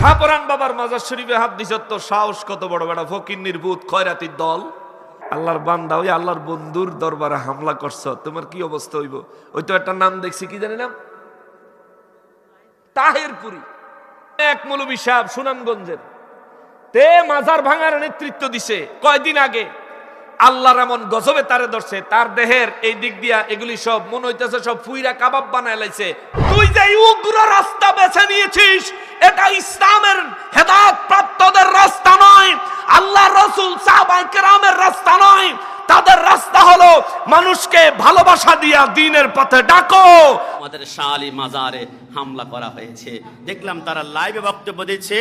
শাহপরান বাবার মাজার শরীফে হাত দিছ তো সাহস কত বড়, বেটা ফকির নির্বুত খয়রাতির দল। আল্লাহর বান্দা ওই আল্লাহর বন্ধুর দরবারে হামলা করছ, তোমার কি অবস্থা হইব? ওই তো একটা নাম দেখছি, কি জানি নাম, তাহেরপুরি এক মৌলবী সাহেব সুনামগঞ্জের, তে মাজার ভাঙার নেতৃত্ব দিছে কয়দিন আগে। আল্লাহর এমন গজবে তারে ধরছে, তার দেহের এই দিক দিয়া এগুলি সব মনে হইতেছে সব ফুইরা কাবাব বানায় লাইছে। তুই যে উগ্র রাস্তা বেছে নিয়েছিস, এটা ইসলামের হেদায়েত প্রাপ্তদের রাস্তা নয়, আল্লাহর রাসূল সাহাবায়ে কেরামের রাস্তা নয়। তাদের রাস্তা হলো মানুষকে ভালোবাসা দিয়া দ্বীনের পথে ডাকো। আমাদের শাহ আলী মাজারে হামলা করা হয়েছে, দেখলাম তারা লাইভে বক্তব্য দিচ্ছে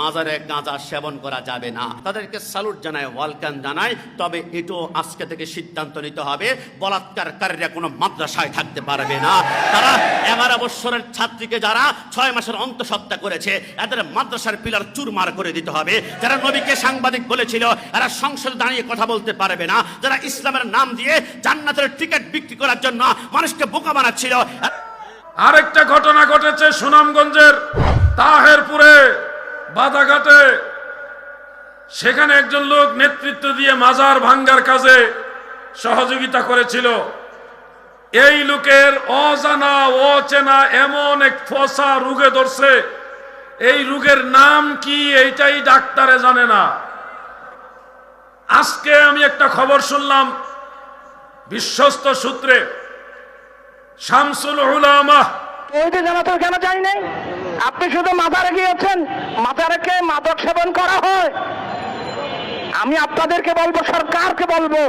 মাজারে গাঁজা সেবন করা যাবে না। তাদেরকে স্যালুট জানায়, ওয়েলকাম জানায়। তবে এটাও আজকে থেকে সিদ্ধান্ত নিতে হবে, বলাৎকারকারীরা কোনো মাদ্রাসায় থাকতে পারবে না। তারা 11 বছরের ছাত্রীকে যারা 6 মাসের অন্তঃসত্ত্বা করেছে, এদের মাদ্রাসার পিলার চুরমার করে দিতে হবে। যারা নবীকে সাংবাদিক বলেছিল, এরা সংসদে দাঁড়িয়ে কথা বলতে পারবে না। যারা ইসলামের নাম দিয়ে জান্নাতের টিকিট বিক্রি করার জন্য মানুষকে বোকা বানাচ্ছিল। আরেকটা ঘটনা ঘটেছে সুনামগঞ্জের তাহেরপুরে বাদাঘাটে। সেখানে একজন লোক নেতৃত্ব দিয়ে মাজার ভাঙ্গার কাজে সহযোগিতা করেছিল। এই লোকের অজানা অচেনা এমন এক ফসা রোগে ধরছে, এই রোগের নাম কি এইটাই ডাক্তারে জানে না। আজকে আমি একটা খবর শুনলাম বিশ্বস্ত সূত্রে, শামসুল উলামা জানাতো কেন জানি নাই, আপনি শুধু মাজারে গিয়েছেন, মাজারেকে মাদক সেবন করা হয়। আমি আপনাদেরকে বলবো, সরকারকে বলবো,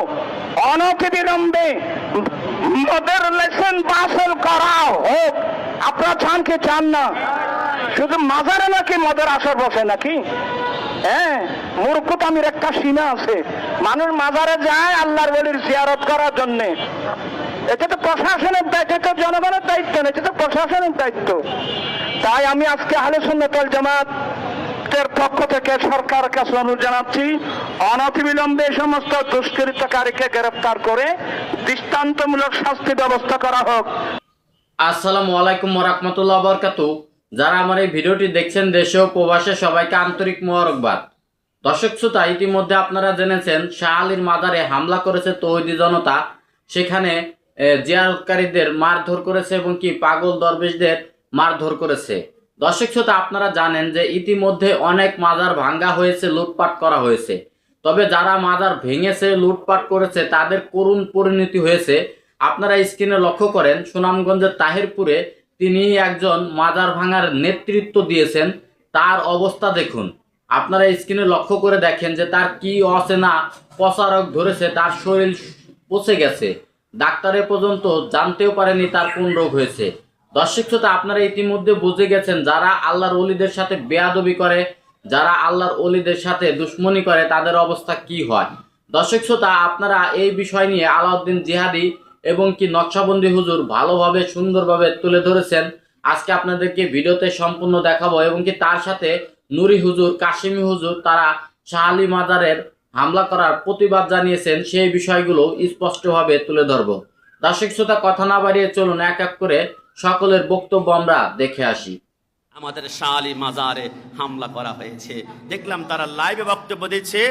অনতিবিলম্বে মদের লাইসেন্স বাতিল করা হোক। আপনারা চান কি চান না? শুধু মাজারে নাকি মদের আসর বসে নাকি? হ্যাঁ, মূর্খতামির একটা সীমা আছে। মানুষ মাজারে যায় আল্লাহর ওলির জিয়ারত করার জন্য। এটা তো প্রশাসনের দায়িত্ব, এটা জনগণের দায়িত্ব না, এটা তো প্রশাসনের দায়িত্ব। তাই আমি আজকে আহলে সুন্নাত ওয়াল জামাতের পক্ষ থেকে সরকারের কাছে অনুরোধ জানাচ্ছি, অনতিবিলম্বে এই সমস্ত দুষ্কৃতকারীকে গ্রেফতার করে দৃষ্টান্তমূলক শাস্তি ব্যবস্থা করা হোক। আসসালামু আলাইকুম ওয়া রাহমাতুল্লাহি ওয়া বারাকাতুহু। যারা আমার এই ভিডিওটি দেখছেন দেশে ও প্রবাসে, সবাইকে আন্তরিক মোবারকবাদ। দর্শক শ্রোতা, ইতিমধ্যে আপনারা জেনেছেন শাহ আলীর মাজারে হামলা করেছে তৌহিদি জনতা। সেখানে জিয়ারতকারীদের মারধর করেছে এবং কি পাগল দরবেশদের মারধর করেছে। দর্শক শ্রোতা, আপনারা জানেন যে ইতিমধ্যে অনেক মাজার ভাঙ্গা হয়েছে, লুটপাট করা হয়েছে। তবে যারা মাজার ভেঙেছে, লুটপাট করেছে, তাদের করুণ পরিণতি হয়েছে। আপনারা স্ক্রিনে লক্ষ্য করেন, সুনামগঞ্জের তাহেরপুরে তিনি একজন মাজার ভাঙার নেতৃত্ব দিয়েছেন, তার অবস্থা দেখুন। আপনারা স্ক্রিনে লক্ষ্য করে দেখেন যে তার কি অচেনা পচা রোগ ধরেছে, তার শরীর পচে গেছে, ডাক্তারে পর্যন্ত জানতেও পারেনি তার কোন রোগ হয়েছে। দর্শক শ্রোতা, আপনারা ইতিমধ্যে বুঝে গেছেন যারা আল্লাহর ওলিদের সাথে বেয়াদবি করে, যারা আল্লাহর ওলিদের সাথে দুশ্মনী করে, তাদের অবস্থা কি হয়। দর্শক শ্রোতা, আপনারা এই বিষয় নিয়ে আলাউদ্দিন জিহাদি এবং কি নকশাবন্দি হুজুর ভালোভাবে সুন্দরভাবে তুলে ধরেছেন। আজকে আপনাদেরকে ভিডিওতে সম্পূর্ণ দেখাবো এবং কি তার সাথে নুরি হুজুর, কাশিমি হুজুর, তারা শাহ আলী মাজারের হামলা করার প্রতিবাদ জানিয়েছেন, সেই বিষয়গুলো স্পষ্টভাবে তুলে ধরবো। দর্শক শ্রোতা, কথা না বাড়িয়ে চলুন এক এক করে সকলের বক্তব্য আমরা দেখে আসি। আমাদের শাহ আলী মাজারে হামলা করা হয়েছে, দেখলাম তারা লাইভে বক্তব্য দিচ্ছে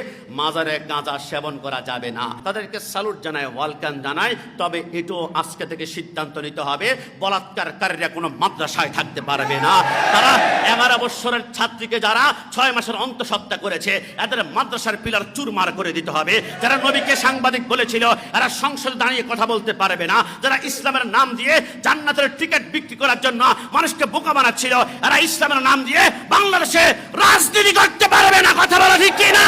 মাজারে গাঁজা সেবন করা যাবে না। তাদেরকে স্যালুট জানায়, ওয়েলকাম জানায়। তবে এটাও আজকে থেকে সিদ্ধান্ত নিতে হবে, বলাৎকারকারীরা কোনো মাদ্রাসায় থাকতে পারবে না। তারা 11 বছরের ছাত্রীকে যারা 6 মাসের অন্তঃসত্ত্বা করেছে, এদের মাদ্রাসার পিলার চুরমার করে দিতে হবে। যারা নবীকে সাংবাদিক বলেছিল, এরা সংসদে দাঁড়িয়ে কথা বলতে পারবে না। যারা ইসলামের নাম দিয়ে জান্নাতের টিকিট বিক্রি করার জন্য মানুষকে বোকা বানাচ্ছিল, এরা ইসলামের নাম দিয়ে বাংলাদেশে রাজনীতি করতে পারবে না। কথা বলা ঠিক কিনা?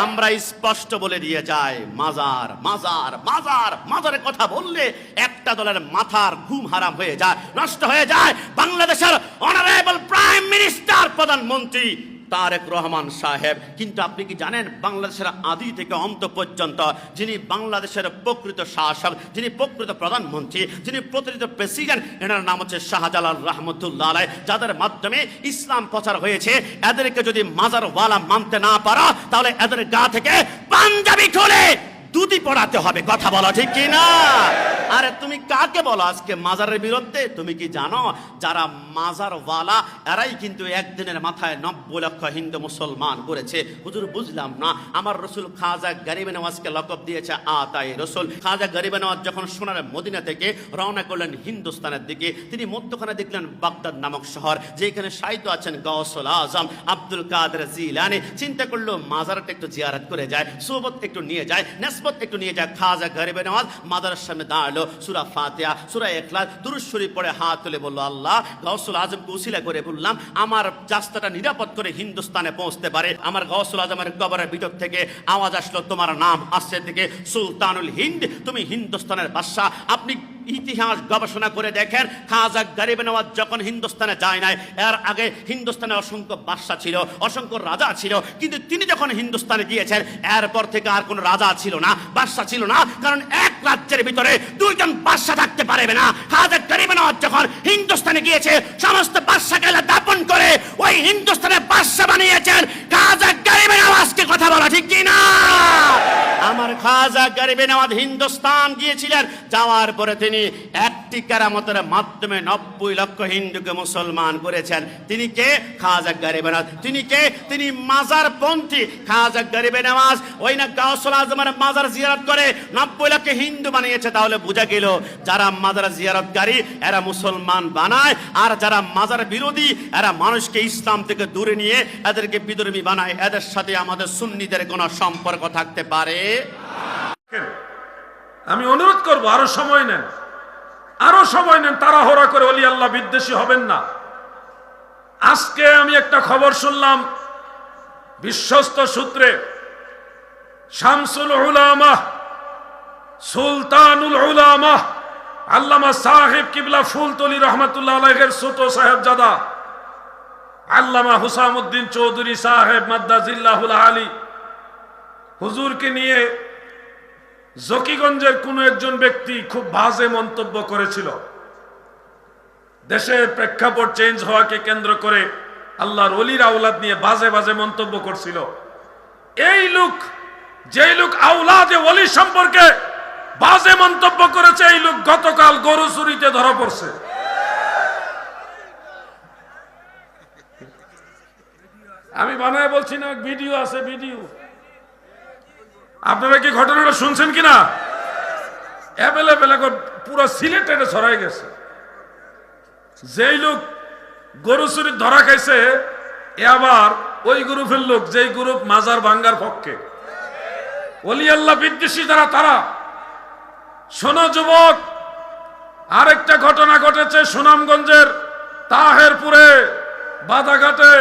আমরা স্পষ্ট বলে দিয়ে যাই, মাজার মাজার মাজার মাজারের কথা বললে একটা দলের মাথার ঘুম হারাম হয়ে যায়, নষ্ট হয়ে যায়। বাংলাদেশের অনারেবল প্রাইম মিনিস্টার, প্রধানমন্ত্রী তারেক রহমান সাহেব, কিন্তু আপনি কি জানেন বাংলাদেশের আদি থেকে অন্ত পর্যন্ত যিনি বাংলাদেশের প্রকৃত শাসক, যিনি প্রকৃত প্রধানমন্ত্রী, যিনি প্রকৃত প্রেসিডেন্ট, এনার নাম হচ্ছে শাহজালাল রহমতুল্লাহ আলাইহ। যাদের মাধ্যমে ইসলাম প্রচার হয়েছে, এদেরকে যদি মাজারওয়ালা মানতে না পারো, তাহলে এদের গা থেকে পাঞ্জাবি খুলে দুটি পড়াতে হবে। কথা বলা ঠিক কিনা? আরে তুমি কাকে বলো আজকে মাজারের বিরুদ্ধে? তুমি কি জানো যারা মাজারওয়ালা এরাই কিন্তু একদিনের মাথায় 90 লক্ষ হিন্দু মুসলমান করেছে? হুজুর বুঝলাম না, আমার রসুল খাজা গরিবে নওয়াজকে লকব দিয়েছে আতাই রসুল। খাজা গরিবে নওয়াজ যখন সোনার মদিনা থেকে রওনা করলেন হিন্দুস্তানের দিকে, তিনি মধ্যখানে দেখলেন বাগদাদ নামক শহর, যেখানে সাহিত্য আছেন গাউসুল আজম আব্দুল কাদের জিলানী। চিন্তা করলো মাজারটা একটু জিয়ারত করে যায়, সোহবত একটু নিয়ে যায়, নিসবত একটু নিয়ে যায়। খাজা গরিবে নওয়াজ মাজারের সামনে দাঁড়ালো, সূরা ফাতিহা সূরা ইখলাস দুরূদ শরীফ পড়ে হাত তুলে বলল, আল্লাহ গাউসুল আজমকে উসিলা করে বললাম আমার রাস্তাটা নিরাপদ করে হিন্দুস্তানে পৌঁছতে পারে। আমার গাউসুল আজমের কবরের ভিতর থেকে আওয়াজ আসলো, তোমার নাম আসছে থেকে সুলতানুল হিন্দ, তুমি হিন্দুস্তানের বাদশা। আপনি ইতিহাস গবেষণা করে দেখেন, খাজা গরিবে নওয়াজ যখন হিন্দুস্তানে যায় নাই, এর আগে হিন্দুস্তানে অসংখ্য বাদশা ছিল, অসংখ্য রাজা ছিল, কিন্তু তিনি যখন হিন্দুস্তানে গিয়েছেন এরপর থেকে আর কোনো রাজা ছিল না, বাদশা ছিল না, কারণ এক রাজ্যের ভিতরে দুইজন বাদশা থাকতে পারবে না। খাজা গরিবে নওয়াজ যখন হিন্দুস্তানে গিয়েছে, সমস্ত বাদশাকে দাপন করে ওই হিন্দুস্তানের বাদশা বানিয়েছেন খাজা গরিবে নওয়াজকে। কথা বলা ঠিক কি না? আমার খাজা গরিবে নওয়াজ হিন্দুস্তান গিয়েছিলেন, যাওয়ার পরে তিনি একটি কেরামতের মাধ্যমে 90 লক্ষ হিন্দুকে মুসলমান করেছেন। তিনি কে? খাজা গরিবে নওয়াজ। তিনি কে? তিনি মাজার পন্থী খাজা গরিবে নওয়াজ। ওই না গাউসুল আজমের মাজার জিয়ারত করে 90 লক্ষ হিন্দু বানিয়েছে। তাহলে বোঝা গেল যারা মাজার জিয়ারতকারী এরা মুসলমান বানায়, আর যারা মাজার বিরোধী এরা মানুষকে ইসলাম থেকে দূরে নিয়ে এদেরকে বিধর্মী বানায়। এদের সাথে আমাদের সুন্নিদের কোনো সম্পর্ক থাকতে পারে? আমি অনুরোধ করব আরো সময় নেন, আরো সময় নেন, তাড়াহুড়া করে ওলি আল্লাহ বিদ্বেষী হবেন না। আজকে আমি একটা খবর শুনলাম বিশ্বস্ত সূত্রে, শামসুল উলামা সুলতানুল উলামা আল্লামা সাহেব কিবলা ফুলতলি রহমাতুল্লাহ আলাইহির ছোট সাহেবজাদা আল্লামা হুসামউদ্দিন চৌধুরী সাহেব মাদ্দাজিল্লাহুল আলী হুজুরকে নিয়ে জকিগঞ্জের কোন একজন ব্যক্তি খুব বাজে মন্তব্য করেছিল। দেশের প্রেক্ষাপট চেঞ্জ হওয়াকে কেন্দ্র করে আল্লাহর ওলির আওলাদ নিয়ে বাজে বাজে মন্তব্য করছিল। এই লোক, যেই লোক আওলাদে ওলি সম্পর্কে বাজে মন্তব্য করেছে, এই লোক গতকাল গরু চুরিতে ধরা পড়ছে। আমি বানায় বলছি না, ভিডিও আছে, ভিডিও। আপনারা কি ঘটনাটা শুনছেন কিনা? অ্যাভেলেবেল পুরো সিলেটে ছড়াই গেছে। যেই লোক গরু চুরি ধরা খাইছে, এ আবার ওই গ্রুপের লোক যেই গ্রুপ মাজার ভাঙ্গার পক্ষে, ওলি আল্লাহ বিদ্বেষী যারা, তারা। শোনো যুবক, আরেকটা ঘটনা ঘটেছে সুনামগঞ্জের তাহেরপুরে বাদাঘাটে।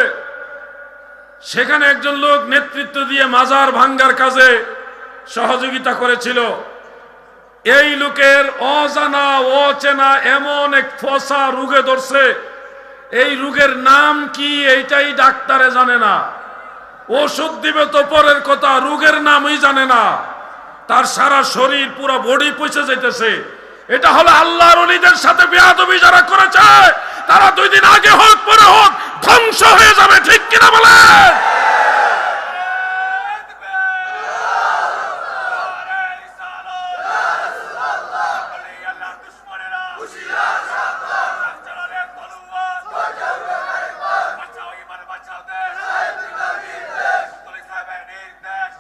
সেখানে একজন লোক নেতৃত্ব দিয়ে মাজার ভাঙ্গার কাজে সহযোগিতা করেছিল। এই লোকের অজানা অচেনা এমন এক ফসা রোগে ধরছে, এই রোগের নাম কি এইটাই ডাক্তারে জানে না, ওষুধ দিবে তো পরের কথা, রোগের নামই জানে না। তার সারা শরীর পুরো বডি পচে যাইতেছে। এটা হলো আল্লাহর ওলিদের সাথে বেয়াদবি যারা করেছে, তারা 2 দিন আগে হোক পরে হোক ধ্বংস হয়ে যাবে। ঠিক কিনা বলেন?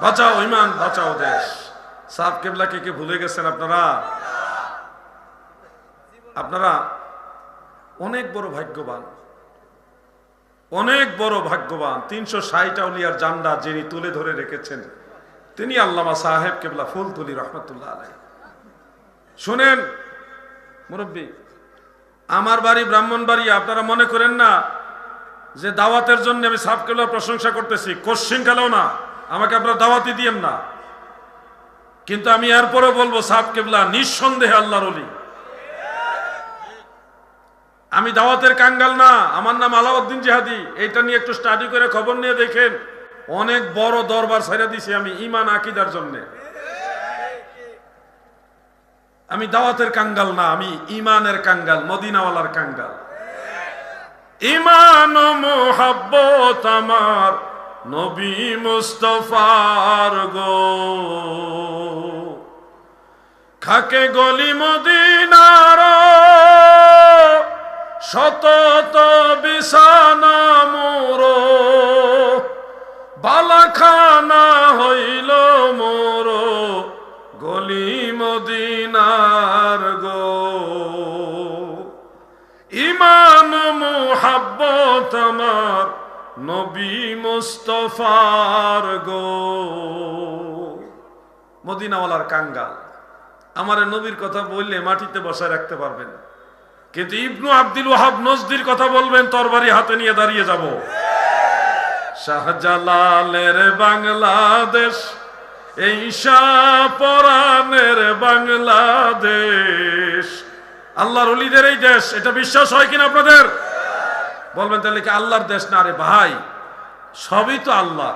বাঁচাও ইমান, বাঁচাও দেশ। সাহেব কেবলাকে কি ভুলে গেছেন আপনারা? আপনারা অনেক বড় ভাগ্যবান, অনেক বড় ভাগ্যবান। 360 আউলিয়ার জান্ডা যিনি তুলে ধরে রেখেছেন তিনি আল্লামা সাহেব কেবলা ফুলতলি রহমাতুল্লাহ আলাইহি। শুনেন মুরব্বী, আমার বাড়ি ব্রাহ্মণবাড়িয়া। আপনারা মনে করেন না যে দাওয়াতের জন্য আমি সাহেব কেবলার প্রশংসা করতেছি, কোশ্চিন কালেও না, আমাকে আপনারা দাওয়াতই দিয়েন না। কিন্তু আমি এরপরে বলবো সাহেব কেবলা নিঃসন্দেহে আল্লাহর ওলি। আমি দাওয়াতের কাঙ্গাল না, আমার নাম আলাউদ্দিন জিহাদি। এইটা নিয়ে একটু স্টাডি করে খবর নিয়ে দেখেন, অনেক বড় দরবার ছাইরা দিছি আমি ঈমান আকীদার জন্য। আমি দাওয়াতের কাঙ্গাল না, আমি ঈমানের কাঙ্গাল, মদিনাওয়ালার কাঙ্গাল। ঈমান ও মুহাব্বত আমার নবী মুস্তাফার গো, থাকে গলি মদিনার শতত বিছানা মোর বালাখানা হইল মোর গলি মদিনার গো ইমান মুহাব্বত আমার নবী মুস্তাফার গো মদিনাওয়ালার কাঙ্গাল আমার নবীর কথা বললে মাটিতে বসায় রাখতে পারবেন, কিন্তু ইবনু আব্দুল ওয়াহাব নজদির কথা বলবেন তরবারি হাতে নিয়ে দাঁড়িয়ে যাব। শাহজালালের বাংলাদেশ এই শাহপরানের বাংলাদেশ, আল্লাহর ওলিদের এই দেশ, এটা বিশ্বাস হয় কিনা আপনাদের? বলবেন তাহলে কি আল্লাহর দেশ না? রে ভাই, সবই তো আল্লাহ।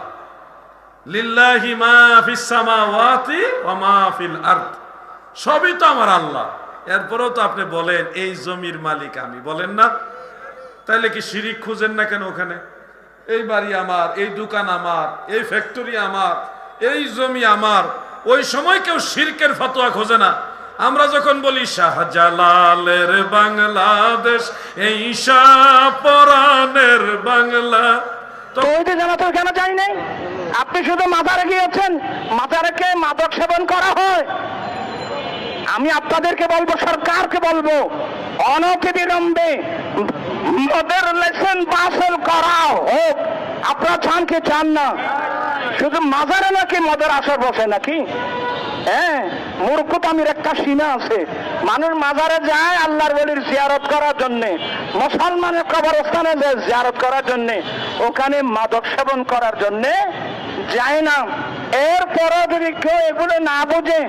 লিল্লাহি মা ফিস সামাওয়াতি ওয়া মা ফিল আরদ, সবই তো আমার আল্লাহ। এরপরেও তো আপনি বলেন এই জমির মালিক আমি, বলেন না? তাহলে কি শিরিক খুঁজেন না কেন ওখানে? এই বাড়ি আমার, এই দোকান আমার, এই ফ্যাক্টরি আমার, এই জমি আমার। ওই সময় কেউ শিরকের ফতোয়া খোঁজে না। আমরা যখন বলি শাহজালালের বাংলাদেশ এই শাহপরানের বাংলা, তৌহিদি জামাতের কেন জানি নাই? আপনি শুধু মাজারে গিয়েছেন, মাজারেকে মাদক সেবন করা হয়। আমি আপনাদেরকে বলবো, সরকারকে বলবো, অনতিবিলম্বে মদের লাইসেন্স বাতিল করা হোক। আপনারা চান কি চান না? শুধু মাজারে নাকি মদের আসর বসে নাকি? হ্যাঁ, মূর্খতামির একটা সীমা আছে। মানুষ মাজারে যায় আল্লাহর ওলির জিয়ারত করার জন্যে, মুসলমানের কবরস্থানে যায় জিয়ারত করার জন্যে, ওখানে মাদক সেবন করার জন্যে যায় না। এরপরও যদি কেউ এগুলো না বুঝে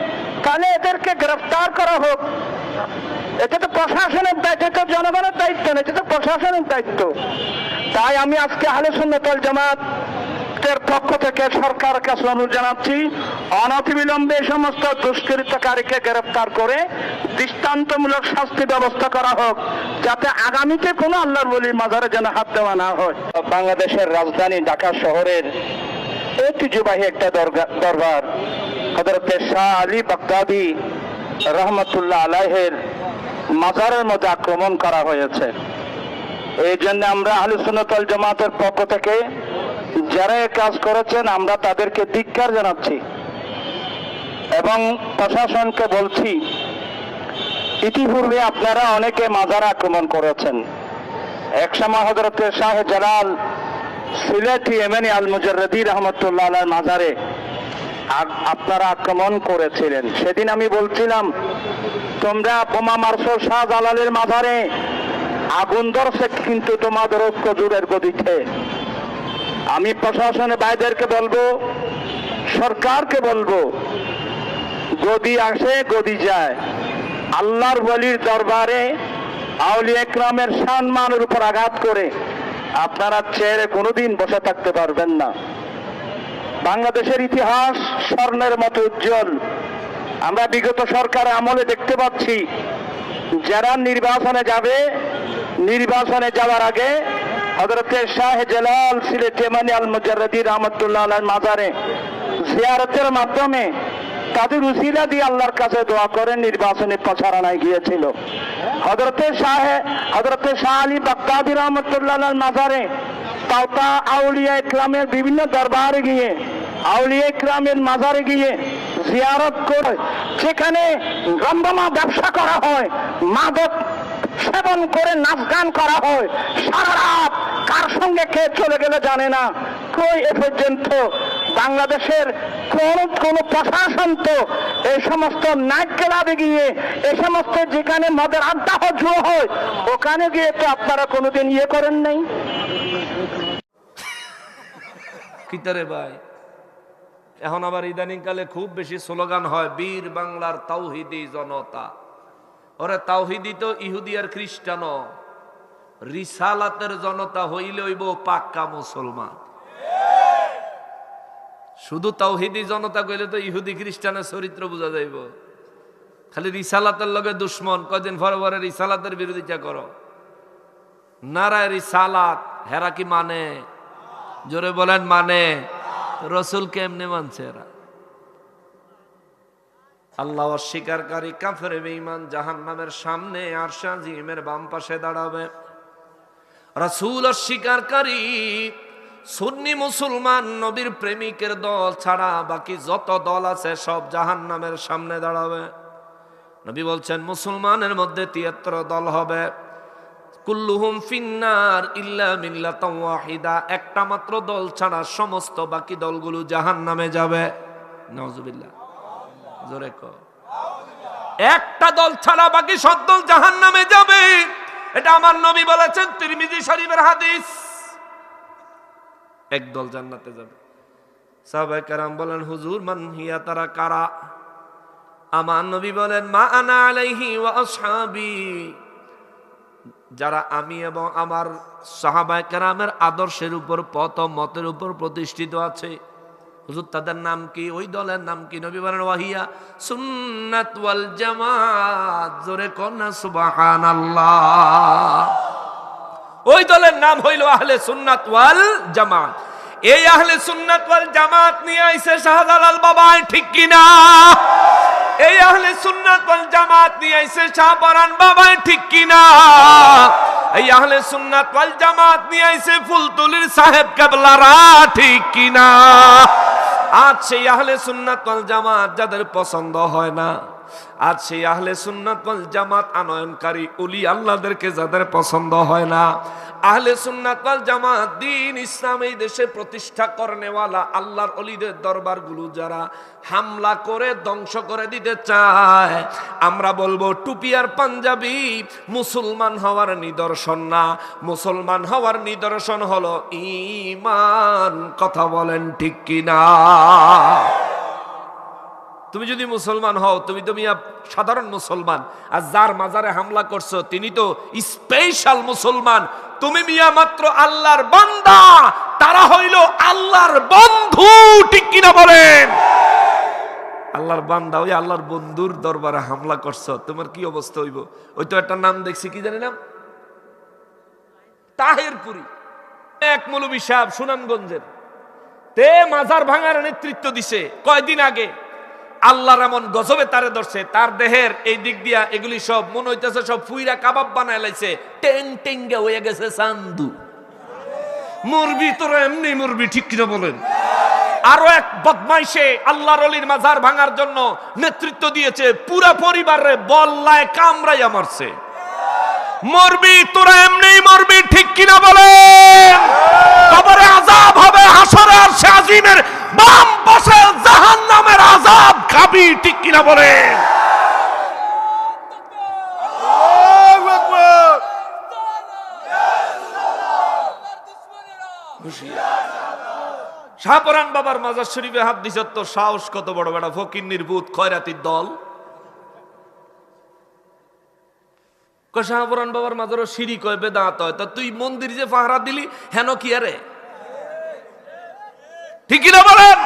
তাহলে এদেরকে গ্রেফতার করা হোক। এটা তো প্রশাসনের দায়িত্ব, এটা জনগণের দায়িত্ব না, এটা তো প্রশাসনের দায়িত্ব। তাই আমি আজকে আহলে সুন্নাত ওয়াল জামাতের পক্ষ থেকে সরকারের কাছে অনুরোধ জানাচ্ছি, অনতিবিলম্বে এই সমস্ত দুষ্কৃতকারীকে গ্রেফতার করে দৃষ্টান্তমূলক শাস্তি ব্যবস্থা করা হোক, যাতে আগামীতে কোনো আল্লাহর ওলির মাজারে যেন হাত দেওয়া না হয়। বাংলাদেশের রাজধানী ঢাকা শহরের ঐতিহ্যবাহী একটা দরবার হযরত শাহ আলী বাগদাদী রহমতুল্লাহ আলাইহের মাজারের মধ্যে আক্রমণ করা হয়েছে। এই জন্য আমরা আহলে সুন্নাত ওয়াল জামাতের পক্ষ থেকে যারা এই কাজ করেছেন আমরা তাদেরকে ধিক্কার জানাচ্ছি এবং প্রশাসনকে বলছি, ইতিপূর্বে আপনারা অনেকে মাজার আক্রমণ করেছেন। একসময় হযরত শাহ জালাল সিলেটি এমনি আল মুজাররদি রহমতুল্লাহ আলাইহির মাজারে আপনারা আক্রমণ করেছিলেন। সেদিন আমি বলছিলাম, তোমরা বোমা মারছো শাহ জালালের মাজারে, আগুন ধরছে কিন্তু তোমাদের ঐক্য জোরের গদিতে। আমি প্রশাসনের ভাইদেরকে বলবো, সরকারকে বলবো, গদি আসে গদি যায়। আল্লাহর ওলির দরবারে আউলিয়া ইকরামের সম্মানের উপর আঘাত করে আপনারা চেয়ারে কোনোদিন বসে থাকতে পারবেন না। বাংলাদেশের ইতিহাস স্বর্ণের মতো উজ্জ্বল। আমরা বিগত সরকারের আমলে দেখতে পাচ্ছি, যারা নির্বাচনে যাবে, নির্বাচনে যাওয়ার আগে হযরত শাহ জালাল সিলেটি এমনি আল মুজাররদি রহমতুল্লাহ আলাইহির মাজারে জিয়ারতের মাধ্যমে তাদের উসিলা দিয়ে আল্লাহর কাছে দোয়া করে নির্বাচনী প্রচারণায় গিয়েছিল। হযরত শাহ আলী বাগদাদী রহমতুল্লাহ আলাইহির মাজারে তাওতা আউলিয়া ইকরামের বিভিন্ন দরবারে গিয়ে, আউলিয়া ইকরামের মাজারে গিয়ে জিয়ারত করে সেখানে রমরমা ব্যবসা করা হয়, মাদক সেবন করে নাচ গান করা হয়, সারা রাত কার সঙ্গে কে চলে গেলে জানে না। কই এ পর্যন্ত বাংলাদেশের কোন প্রশাসন তো এই সমস্ত নাইট ক্লাবে গিয়ে, এই সমস্ত যেখানে মদের আড্ডা জুয়া হয় ওখানে গিয়ে তো আপনারা কোনোদিন ইয়ে করেন নাই। কিতারে ভাই, এখন আবার ইদানিং কালে খুব বেশি স্লোগান হয়, বীর বাংলার তাওহিদি জনতা। ওরে তাওহিদি তো ইহুদি আর খ্রিস্টান, রিসালাতের জনতা হইলে হইব পাক্কা মুসলমান। শুধু তাওহিদি জনতা কইলে তো ইহুদি খ্রিস্টানের চরিত্র বোঝা যাইব। খালি রিসালাতের লগে দুশ্মন, কয়দিন পরে পরে রিসালাতের বিরোধিতা করো। নারায় রিসালাত হেরা কি মানে? জোরে বলেন মানে? রসুল কেমনে মানছে এরা? আল্লাহ অস্বীকারী কাফের বেঈমান জাহান্নামের সামনে আরশে আজিমের বাম পাশে দাঁড়াবে। রাসূল অস্বীকারী সুন্নি মুসলমান নবীর প্রেমিকের দল ছাড়া বাকি যত দল আছে সব জাহান্নামের সামনে দাঁড়াবে। নবী বলছেন মুসলমানের মধ্যে 73 দল হবে, কুল্লুহুম ফিন্নার ইল্লা মিল্লাতান ওয়াহিদা, একটা মাত্র দল ছাড়া সমস্ত বাকি দলগুলো জাহান্নামে যাবে। নাউজুবিল্লাহ, জোরে কও। একটা দল ছাড়া বাকি সব দল জাহান্নামে যাবে, এটা আমার নবী বলেছেন, তিরমিজি শরীফের হাদিস। এক দল জান্নাতে যাবে। সাহাবায়ে কেরাম বলেন, হুজুর মান হিয়া, তারা কারা? আমার নবী বলেন, মা আনা আলাইহি ওয়া আসহাবি, যারা আমি এবং আমার সাহাবায়ে কেরামের আদর্শের উপর, পথ মতের উপর প্রতিষ্ঠিত আছে। হুজুর তাদের নাম কি? ওই দলের নাম কি? নবী বলেন, ওয়াহিয়া সুন্নাত ওয়াল জামাত। জোরে কন্না সুবহানাল্লাহ। ওই দলের নাম হইল আহলে সুন্নাত ওয়াল জামাত। এই আহলে সুন্নাত ওয়াল জামাত নিয়ে আইছে শাহজালাল বাবা, ঠিক কিনা? এই আহলে সুন্নাত ওয়াল জামাত নিয়ে আইছে শাহপরান বাবা, ঠিক কিনা? এই আহলে সুন্নাত ওয়াল জামাত নিয়ে আইছে ফুলতুলির সাহেব কেবলারা, ঠিক কিনা? আজ সেই আহলে সুন্নাত ওয়াল জামাত যাদের পছন্দ হয় না, আজ সেই আহলে সুন্নাত ওয়াল জামাত আনয়নকারী ওলি আল্লাহদেরকে যাদের পছন্দ হয় না, আহলে সুন্নাত ওয়াল জামাত দ্বীন ইসলাম এই দেশে প্রতিষ্ঠা করনেওয়ালা আল্লাহর ওলিদের দরবারগুলো যারা হামলা করে ধ্বংস করে দিতে চায়, আমরা বলবো টুপি আর পাঞ্জাবি মুসলমান হওয়ার নিদর্শন না। মুসলমান হওয়ার নিদর্শন হলো ঈমান। কথা বলেন ঠিক কিনা? তুমি যদি মুসলমান হও, তুমি তো মিয়া সাধারণ মুসলমান, আর যার মাজারে হামলা করছো তিনি তো স্পেশাল মুসলমান। তুমি মিয়া মাত্র আল্লাহর বান্দা, তারা হইল আল্লাহর বন্ধু, ঠিক কিনা বলেন? আল্লাহর বান্দা, ওই আল্লাহর বন্ধুর দরবারে হামলা করছো, তোমার কি অবস্থা হইব? ওই তো একটা নাম দেখছি, কি জানি নাম, তাহেরপুরি। এক মৌলভী সাহেব সুনামগঞ্জের, তে মাজার ভাঙার নেতৃত্ব দিছে কয়দিন আগে। আল্লাহর এমন গজবে তারে ধরছে, তার দেহের এই দিক দিয়া এগুলি সব মনে হইতেছে সব ফুইরা কাবাব বানায় লাইছে, টেং টেঙ্গা হয়ে গেছে চান্দু। মুরবি তোরা এমনি মুরবি, ঠিক কিনা বলেন? আরো এক বদমাইশে আল্লাহর ওলির মাজার ভাঙার জন্য নেতৃত্ব দিয়েছে, পুরা পরিবারে বল্লায় কামড়াইয়া মারছে। মরবি তোরা এমনি মরবি, ঠিক কিনা বলেন? কবরে আযাব হবে, হাসরে আরশে আজিমের বাম পাশে জাহান্নামের আযাব খাবি, ঠিক কিনা বলেন? আল্লাহু আকবার। শাহপরান বাবার মাজার শরীফে হাত দিছ, তো সাহস কত বড়! বেটা ফকির নির্বুত খয়রাতির দল। শাহপরান বাবার মাজারও শিরিক হয়, বেদাত হয়, তা তুই মন্দির যে পাহারা দিলি হেন কি আরে, ঠিক কিনা বলেন?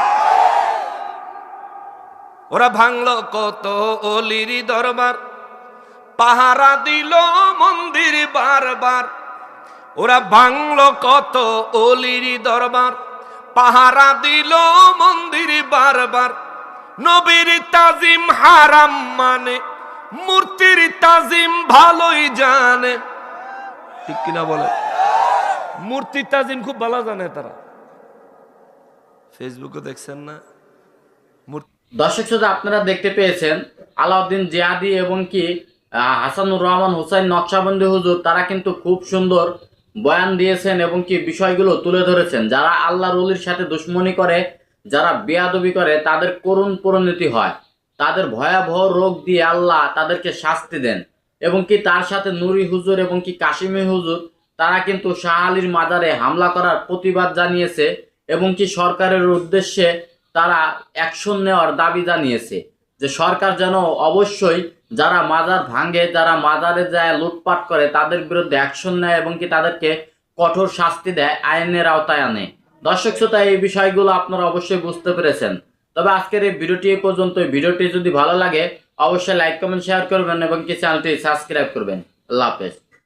ওরা ভাঙলো কত অলির দরবার, পাহারা দিল মন্দির বারবার। ওরা ভাঙলো কত অলির দরবার, পাহারা দিল মন্দির বারবার। নবীর তাজিম হারাম মানে, মূর্তির তাজিম ভালোই জানে, ঠিক কিনা বলে? মূর্তির তাজিম খুব ভালো জানে তারা। ফেসবুকে দেখছেন না? দর্শক শ্রোতা, আপনারা দেখতে পেয়েছেন আলাউদ্দিন জিহাদি এবং কি হাসানুর রহমান হুসাইন নকশবন্দি হুজুর, তারা কিন্তু খুব সুন্দর বয়ান দিয়েছেন এবং কি বিষয়গুলো তুলে ধরেছেন। যারা আল্লাহর ওলির সাথে দুশ্মনী করে, যারা বেয়াদবি করে, তাদের করুণ পরিণতি হয়, তাদের ভয়াবহ রোগ দিয়ে আল্লাহ তাদেরকে শাস্তি দেন। এবং কি তার সাথে নুরি হুজুর এবং কি কাশিমি হুজুর, তারা কিন্তু শাহ আলীর মাজারে হামলা করার প্রতিবাদ জানিয়েছে এবং কি সরকারের উদ্দেশ্যে তারা অ্যাকশন নেওয়ার দাবি জানিয়েছে, যে সরকার যেন অবশ্যই যারা মাজার ভাঙে, যারা মাজারে যায় লুটপাট করে, তাদের বিরুদ্ধে অ্যাকশন নেয় এবং কি তাদেরকে কঠোর শাস্তি দেয়, আইনের আওতায় আনে। দর্শক শ্রোতা, এই বিষয়গুলো আপনারা অবশ্যই বুঝতে পেরেছেন। তবে আজকের এই ভিডিওটি এই পর্যন্ত। ভিডিওটি যদি ভালো লাগে অবশ্যই লাইক কমেন্ট শেয়ার করবেন এবং কি চ্যানেলটি সাবস্ক্রাইব করবেন। আল্লাহ হাফেজ।